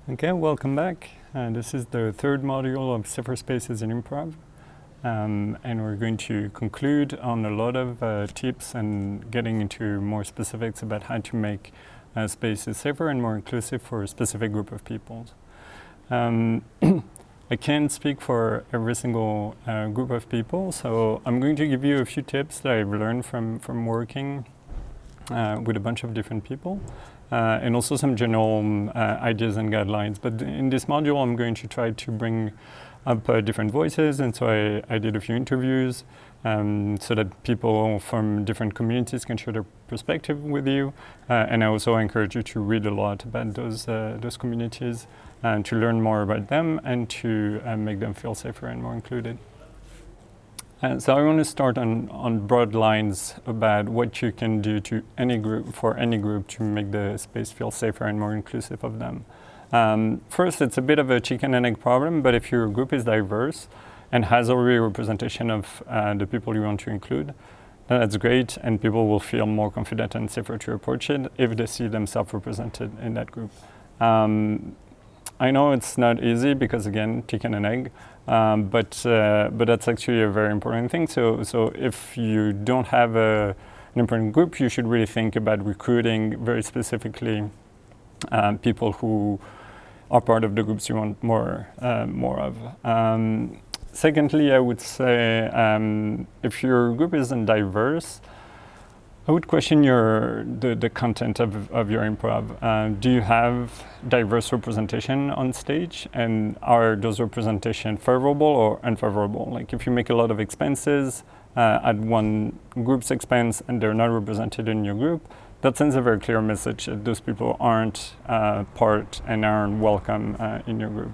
Okay, welcome back. This is the third module of Safer Spaces in Improv. And we're going to conclude on a lot of tips and getting into more specifics about how to make spaces safer and more inclusive for a specific group of people. I can't speak for every single group of people, so I'm going to give you a few tips that I've learned from working with a bunch of different people. And also some general ideas and guidelines. But in this module, I'm going to try to bring up different voices, and so I did a few interviews so that people from different communities can share their perspective with you. And I also encourage you to read a lot about those communities and to learn more about them and to make them feel safer and more included. So I want to start on broad lines about what you can do to any group to make the space feel safer and more inclusive of them. First, it's a bit of a chicken and egg problem, but if your group is diverse and has already a representation of the people you want to include, then that's great, and people will feel more confident and safer to approach it if they see themselves represented in that group. I know it's not easy because, again, chicken and egg, but that's actually a very important thing. So if you don't have an important group, you should really think about recruiting very specifically people who are part of the groups you want more of. Secondly, I would say if your group isn't diverse, I would question the content of your improv. Do you have diverse representation on stage, and are those representation favorable or unfavorable? Like if you make a lot of expenses at one group's expense and they're not represented in your group, that sends a very clear message that those people aren't part and aren't welcome in your group.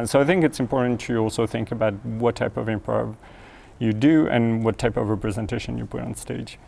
So I think it's important to also think about what type of improv you do and what type of representation you put on stage.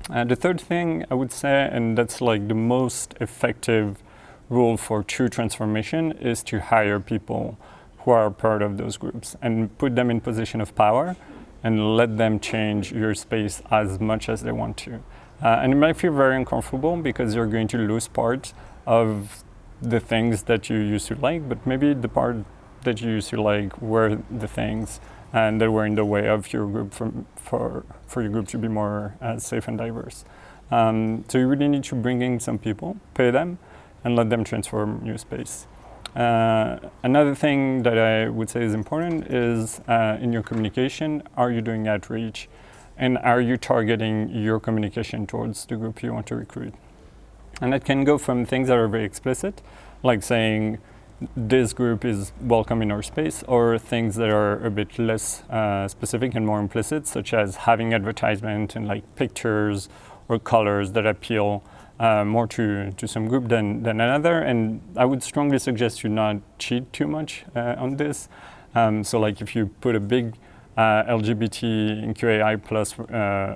The third thing I would say, and that's like the most effective rule for true transformation, is to hire people who are part of those groups and put them in position of power and let them change your space as much as they want to. And it might feel very uncomfortable because you're going to lose part of the things that you used to like, but maybe the part that you used to like were the things and that were in the way of your group for your group to be more safe and diverse. So you really need to bring in some people, pay them, and let them transform your space. Another thing that I would say is important is in your communication, are you doing outreach? And are you targeting your communication towards the group you want to recruit? And that can go from things that are very explicit, like saying, this group is welcome in our space, or things that are a bit less specific and more implicit, such as having advertisement and like pictures or colors that appeal more to some group than another. And I would strongly suggest you not cheat too much on this. So like if you put a big LGBTQAI plus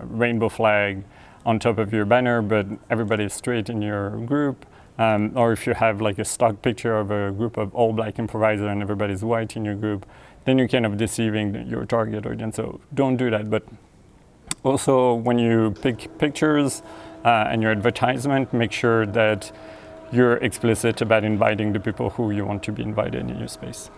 rainbow flag on top of your banner, but everybody is straight in your group, or if you have like a stock picture of a group of all black improvisers and everybody's white in your group, then you're kind of deceiving your target audience. So don't do that. But also when you pick pictures and your advertisement, make sure that you're explicit about inviting the people who you want to be invited in your space.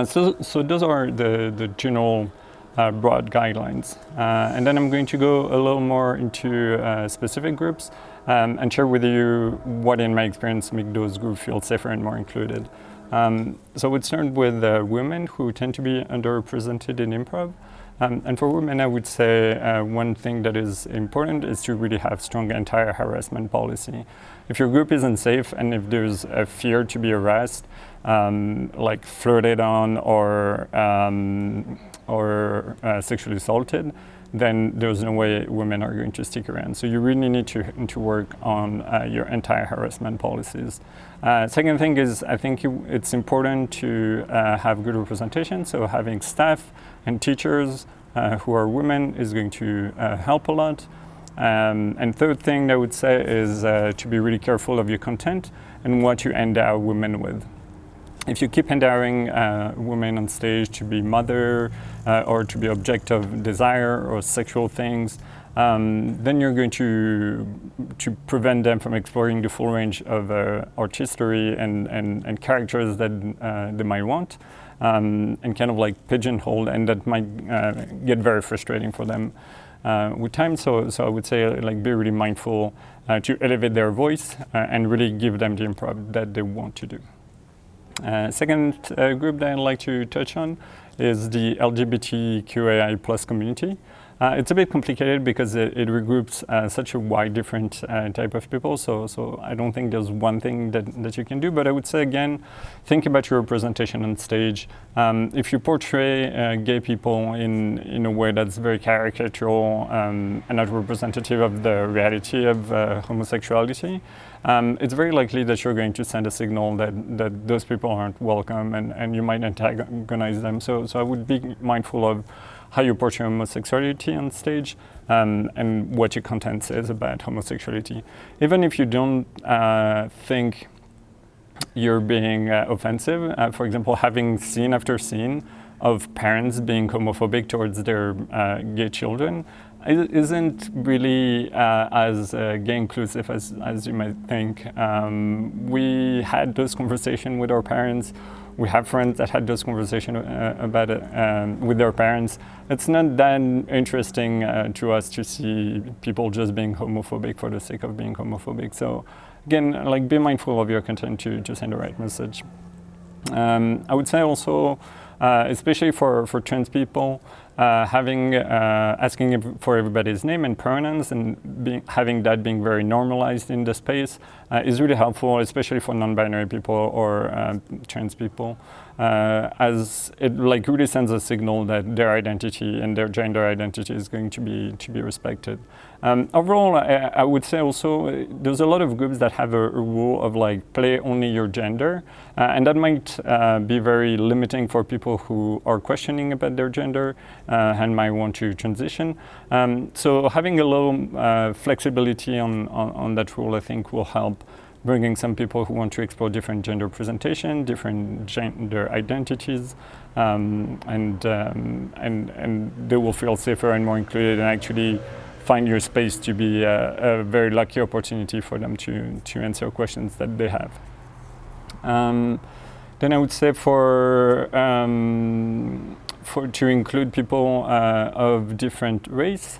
So those are the general broad guidelines. And then I'm going to go a little more into specific groups and share with you what, in my experience, make those groups feel safer and more included. So we'd start with women who tend to be underrepresented in improv. And for women, I would say one thing that is important is to really have strong anti-harassment policy. If your group isn't safe and if there's a fear to be harassed, like flirted on or sexually assaulted, then there's no way women are going to stick around. So you really need to work on your anti-harassment policies. Second thing is, I think it's important to have good representation. So having staff and teachers who are women is going to help a lot. And third thing I would say is to be really careful of your content and what you endow women with. If you keep endowing women on stage to be mother or to be object of desire or sexual things, then you're going to prevent them from exploring the full range of art history and characters that they might want, and kind of like pigeonholed, and that might get very frustrating for them with time. So I would say like be really mindful to elevate their voice and really give them the improv that they want to do. Second group that I'd like to touch on is the LGBTQAI plus community. It's a bit complicated because it regroups such a wide different type of people, so I don't think there's one thing that you can do, but I would say again, think about your representation on stage. If you portray gay people in a way that's very caricatural and not representative of the reality of homosexuality, it's very likely that you're going to send a signal that those people aren't welcome and you might antagonize them. So I would be mindful of how you portray homosexuality on stage and what your content says about homosexuality. Even if you don't think you're being offensive, for example, having scene after scene of parents being homophobic towards their gay children isn't really as gay inclusive as you might think. We had those conversations with our parents. We have friends that had those conversations about it with their parents. It's not that interesting to us to see people just being homophobic for the sake of being homophobic. So again, like be mindful of your content to send the right message. I would say also, especially for trans people, asking for everybody's name and pronouns and having that being very normalized in the space is really helpful, especially for non-binary people or trans people, as it like really sends a signal that their identity and their gender identity is going to be respected. Overall, I would say also there's a lot of groups that have a rule of like play only your gender, and that might be very limiting for people who are questioning about their gender and might want to transition. So having a little flexibility on that rule, I think, will help bringing some people who want to explore different gender presentation, different gender identities, and they will feel safer and more included and actually find your space to be a very lucky opportunity for them to answer questions that they have. Then I would say for to include people of different race,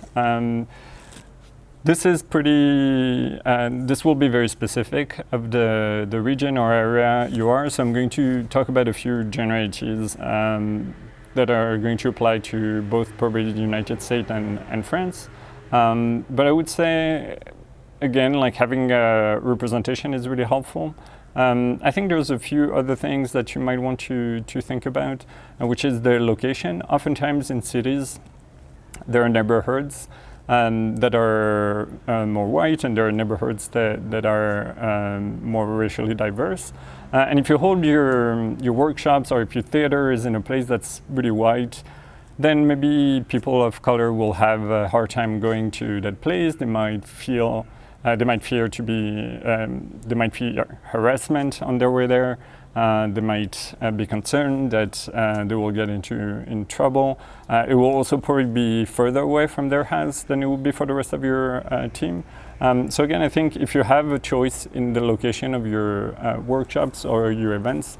this is pretty. This will be very specific of the region or area you are. So I'm going to talk about a few generalities that are going to apply to both probably the United States and France. But I would say, again, like having a representation is really helpful. I think there's a few other things that you might want to think about, which is the location. Oftentimes in cities, there are neighborhoods that are more white, and there are neighborhoods that are more racially diverse. And if you hold your workshops, or if your theater is in a place that's really white, then maybe people of color will have a hard time going to that place. They might fear harassment on their way there. They might be concerned that they will get in trouble. It will also probably be further away from their house than it will be for the rest of your team. So again, I think if you have a choice in the location of your workshops or your events,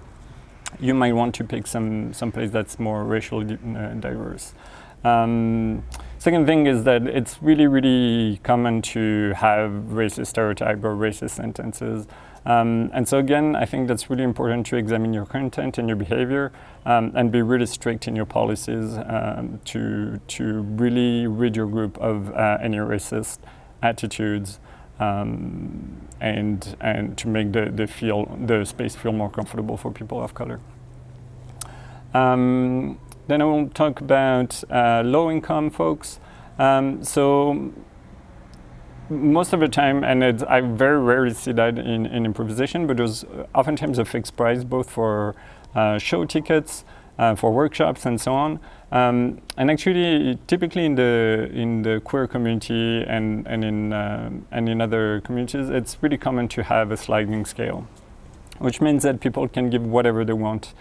you might want to pick some place that's more racially diverse. Second thing is that it's really, really common to have racist stereotype or racist sentences. And so again, I think that's really important to examine your content and your behavior and be really strict in your policies to really rid your group of any racist attitudes and to make the space feel more comfortable for people of color. Then I will talk about low-income folks. So most of the time, and I very rarely see that in improvisation, but there's oftentimes a fixed price both for show tickets, for workshops, and so on. And actually, typically in the queer community and in other communities, it's really common to have a sliding scale, which means that people can give whatever they want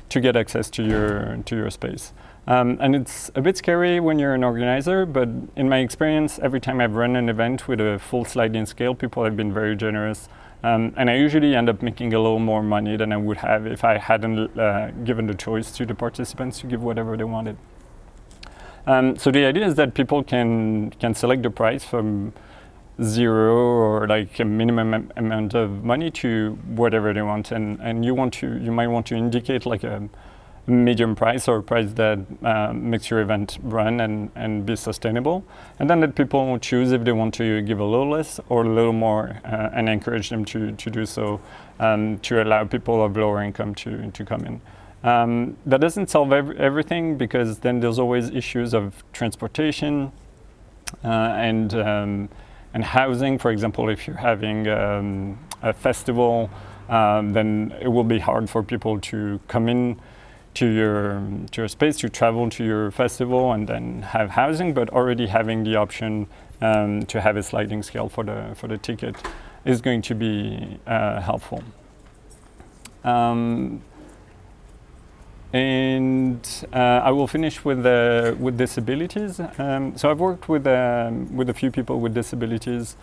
to get access to your space. And it's a bit scary when you're an organizer, but in my experience, every time I've run an event with a full sliding scale, people have been very generous. And I usually end up making a little more money than I would have if I hadn't given the choice to the participants to give whatever they wanted. So the idea is that people can select the price from 0 or like a minimum amount of money to whatever they want, and you might want to indicate like a medium price or a price that makes your event run and be sustainable, and then let people choose if they want to give a little less or a little more, and encourage them to do so, to allow people of lower income to come in. That doesn't solve everything, because then there's always issues of transportation and housing. For example, if you're having a festival, then it will be hard for people to come in to your space, to travel to your festival and then have housing, but already having the option to have a sliding scale for the ticket is going to be helpful. And I will finish with disabilities. So I've worked with a few people with disabilities.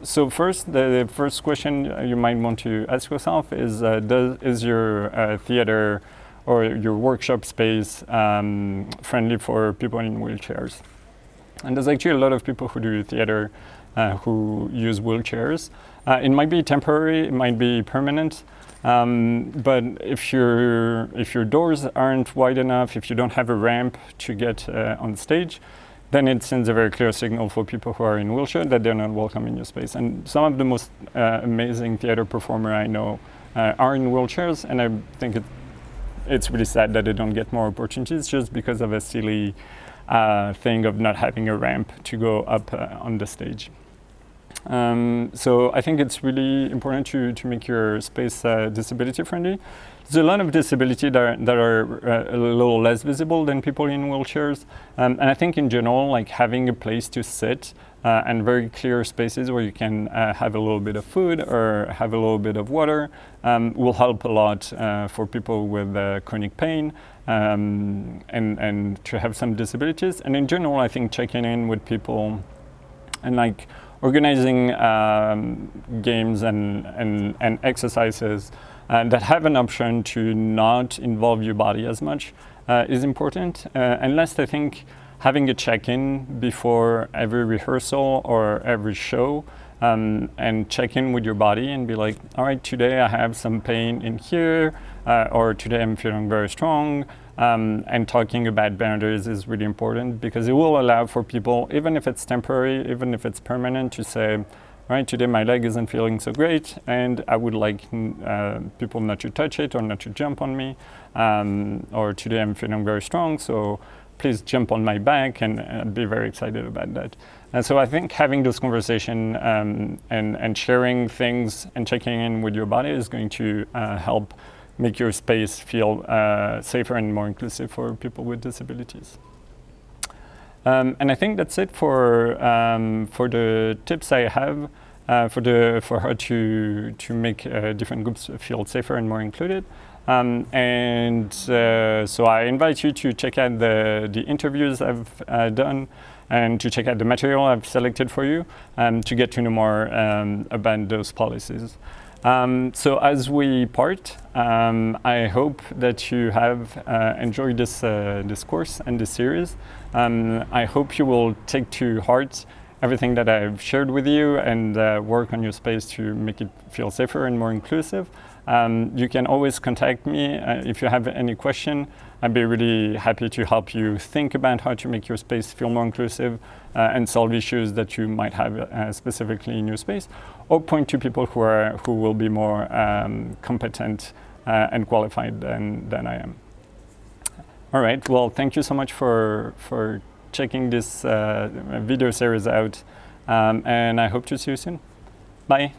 So first, the first question you might want to ask yourself is your theater or your workshop space friendly for people in wheelchairs? And there's actually a lot of people who do theater who use wheelchairs. It might be temporary, it might be permanent. But if your doors aren't wide enough, if you don't have a ramp to get on stage, then it sends a very clear signal for people who are in wheelchair that they're not welcome in your space. And some of the most amazing theater performers I know are in wheelchairs, and I think it's really sad that they don't get more opportunities just because of a silly thing of not having a ramp to go up on the stage. So I think it's really important to make your space disability friendly. There's a lot of disability that are a little less visible than people in wheelchairs. And I think in general, like having a place to sit and very clear spaces where you can have a little bit of food or have a little bit of water will help a lot for people with chronic pain and to have some disabilities. And in general, I think checking in with people and like organizing games and exercises that have an option to not involve your body as much is important. And last, I think having a check-in before every rehearsal or every show and check in with your body and be like, all right, today I have some pain in here, or today I'm feeling very strong. And talking about boundaries is really important, because it will allow for people, even if it's temporary, even if it's permanent, to say, all right, today my leg isn't feeling so great, and I would like people not to touch it or not to jump on me, or today I'm feeling very strong, so please jump on my back, and I'd be very excited about that. And so I think having this conversation and sharing things and checking in with your body is going to help make your space feel safer and more inclusive for people with disabilities. And I think that's it for the tips I have for how to make different groups feel safer and more included. So I invite you to check out the interviews I've done and to check out the material I've selected for you to get to know more about those policies. So as we part, I hope that you have enjoyed this course and this series. I hope you will take to heart everything that I've shared with you and work on your space to make it feel safer and more inclusive. You can always contact me if you have any question. I'd be really happy to help you think about how to make your space feel more inclusive and solve issues that you might have specifically in your space, or point to people who will be more competent and qualified than I am. All right, well, thank you so much for checking this video series out, and I hope to see you soon. Bye.